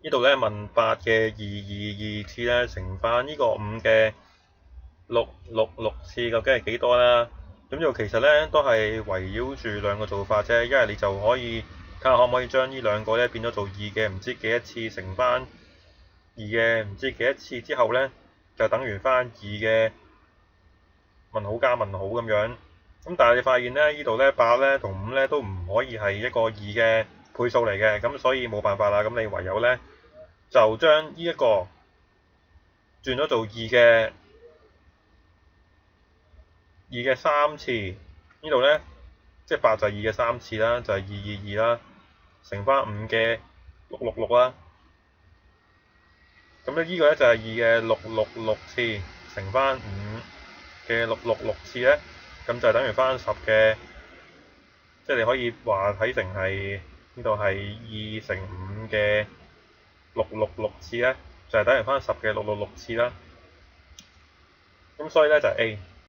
呢度咧問8嘅222次咧乘翻呢個5嘅666次，究竟係幾多啦？咁就其實咧都係圍繞住兩個做法啫，一係你就可以睇下可唔可以將呢兩個咧變咗做2嘅唔知幾多次乘翻2嘅唔知幾多次之後咧，就等於翻2嘅問號加問號咁樣。咁但係你發現咧，呢度咧8咧同5咧都唔可以係一個2嘅倍數嚟嘅，咁所以冇辦法啦。咁你唯有咧就將呢一個轉咗做2嘅3次，呢度咧即係8就係2嘅3次啦，就係222啦，乘翻5嘅666啦。咁咧呢個咧就係2嘅666次乘翻5嘅666次咧，咁就係等於翻10嘅，即係你可以話睇成係呢度係2乘5嘅666次咧，就係等於翻10嘅666次啦。咁所以咧就係 A。